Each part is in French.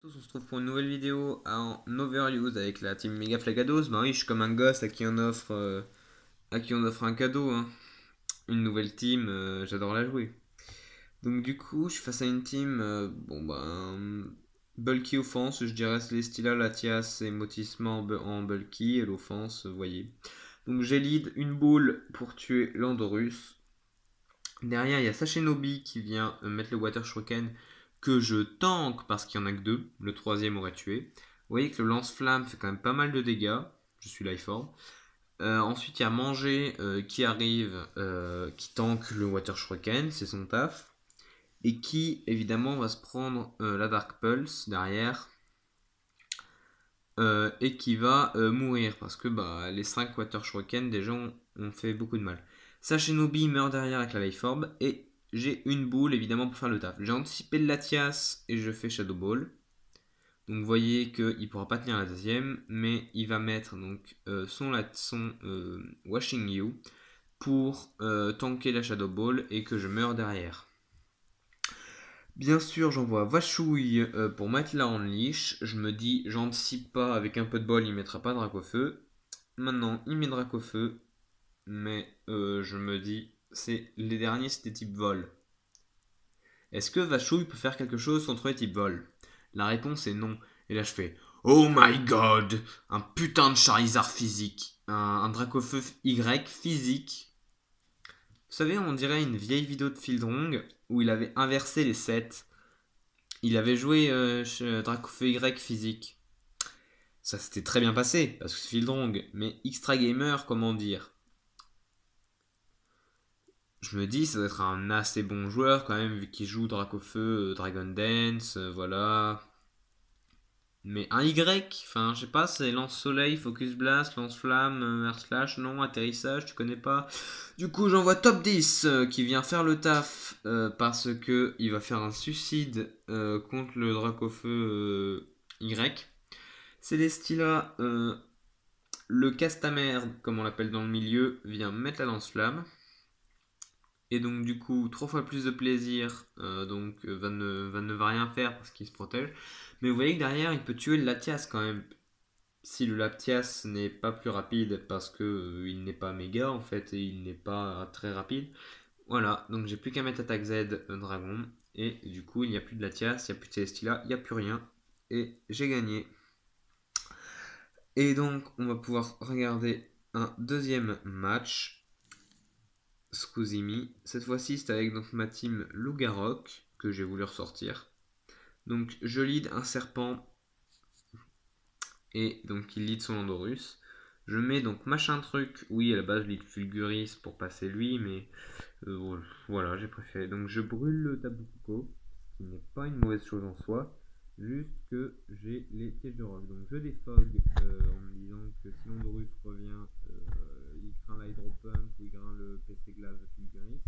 On se retrouve pour une nouvelle vidéo en Overuse avec la team Mega Flagados. Bah oui, je suis comme un gosse à qui on offre un cadeau, hein. Une nouvelle team, j'adore la jouer. Donc du coup, je suis face à une team, bulky offense, je dirais Celestila, Latias et Motisma en bulky, et l'offense, vous voyez. Donc j'ai lead une boule pour tuer Landorus. Derrière, il y a Sashenobi qui vient mettre le Water Shuriken que je tank parce qu'il n'y en a que deux. Le troisième aurait tué. Vous voyez que le lance-flamme fait quand même pas mal de dégâts. Je suis life orb. Ensuite, il y a Manger qui arrive, qui tank le Water Shuriken, c'est son taf. Et qui, évidemment, va se prendre la Dark Pulse derrière. Et qui va mourir parce que les 5 Water Shuriken déjà ont fait beaucoup de mal. Sashinobi meurt derrière avec la Life Orb et j'ai une boule évidemment pour faire le taf. J'ai anticipé le Latias et je fais Shadow Ball. Donc vous voyez qu'il ne pourra pas tenir la deuxième, mais il va mettre donc son Washing You pour tanker la Shadow Ball et que je meurs derrière. Bien sûr, j'envoie Vachouille pour mettre la Unleash. Je me dis, j'anticipe pas, avec un peu de bol, il mettra pas Dracofeu. Maintenant, il met Dracofeu, mais je me dis, les derniers c'était type vol. Est-ce que Vachouille peut faire quelque chose contre les types vol? La réponse est non. Et là je fais, oh my god, un putain de Charizard physique, un Dracofeu Y physique. Vous savez, on dirait une vieille vidéo de Fieldrong où il avait inversé les sets. Il avait joué Dracofeu Y physique. Ça s'était très bien passé, parce que c'est Fieldrong. Mais Extra Gamer, comment dire? Je me dis, ça doit être un assez bon joueur quand même, vu qu'il joue Dracofeu, Dragon Dance, voilà. Mais un Y, enfin, je sais pas, c'est lance-soleil, focus blast, lance-flamme, air slash, non, atterrissage, tu connais pas. Du coup, j'envoie top 10 qui vient faire le taf parce que il va faire un suicide contre le Dracofeu Y. Célestila, le Castamerde, comme on l'appelle dans le milieu, vient mettre la lance-flamme. Et donc du coup, 3 fois plus de plaisir, va rien faire parce qu'il se protège. Mais vous voyez que derrière, il peut tuer le Latias quand même. Si le Latias n'est pas plus rapide parce que il n'est pas méga en fait et il n'est pas très rapide. Voilà, donc j'ai plus qu'à mettre attaque Z dragon. Et du coup, il n'y a plus de Latias, il n'y a plus de Celestila, il n'y a plus rien. Et j'ai gagné. Et donc, on va pouvoir regarder un deuxième match. Skuzimi. Cette fois-ci, c'est avec donc, ma team Lugarok que j'ai voulu ressortir. Donc, je lead un serpent et donc il lead son Landorus. Je mets donc machin truc. Oui, à la base, je lead Fulguris pour passer lui, mais voilà, j'ai préféré. Donc, je brûle le Tabuko, ce qui n'est pas une mauvaise chose en soi. Juste que j'ai les pièges de rock. Donc, je défog en me disant que si Landorus revient, il craint l'Hydro Pump ou il craint le PC Glace de Fulguris.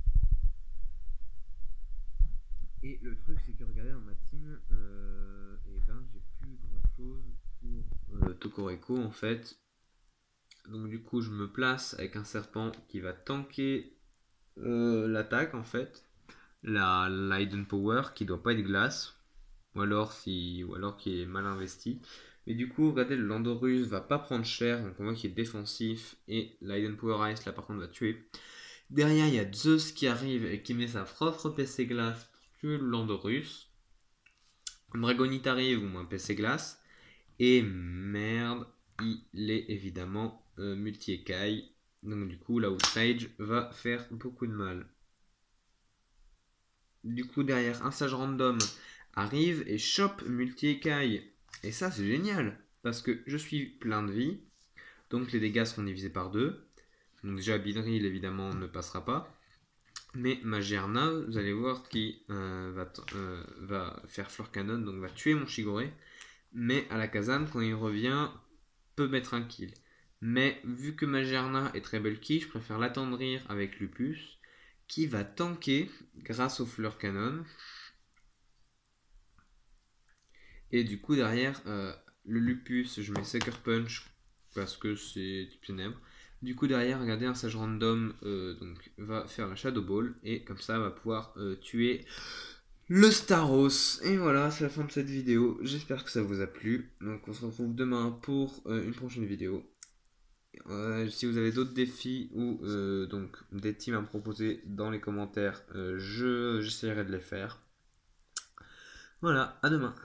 Et le truc, c'est que regardez dans ma team, et ben j'ai plus grand chose pour Tokoreko en fait. Donc du coup, je me place avec un serpent qui va tanker l'attaque en fait. La Hidden Power qui doit pas être glace. Ou alors qu'il est mal investi. Mais du coup, regardez, le Landorus va pas prendre cher, donc on voit qu'il est défensif. Et la Hidden Power Ice là par contre va tuer. Derrière, il y a Zeus qui arrive et qui met sa propre PC glace pour tuer le Landorus. Dragonite arrive ou un PC glace. Et merde, il est évidemment multi-écaille. Donc du coup, là où Sage va faire beaucoup de mal. Du coup, derrière, un sage random arrive et chope multi-écaille. Et ça, c'est génial. Parce que je suis plein de vie. Donc les dégâts seront divisés par 2. Donc déjà, Beedrill, évidemment, ne passera pas. Mais Magerna, vous allez voir qui va faire Fleur Canon, donc va tuer mon Shigure. Mais à la Kazan, quand il revient, peut mettre un kill. Mais vu que Magerna est très bulky, je préfère l'attendrir avec Lupus, qui va tanker grâce au Fleur Canon. Et du coup, derrière, le Lupus, je mets Sucker Punch parce que c'est type ténèbres. Du coup, derrière, regardez, un sage random donc, va faire la Shadow Ball et comme ça, va pouvoir tuer le Staros. Et voilà, c'est la fin de cette vidéo. J'espère que ça vous a plu. Donc on se retrouve demain pour une prochaine vidéo. Si vous avez d'autres défis ou donc des teams à me proposer dans les commentaires, j'essaierai de les faire. Voilà, à demain.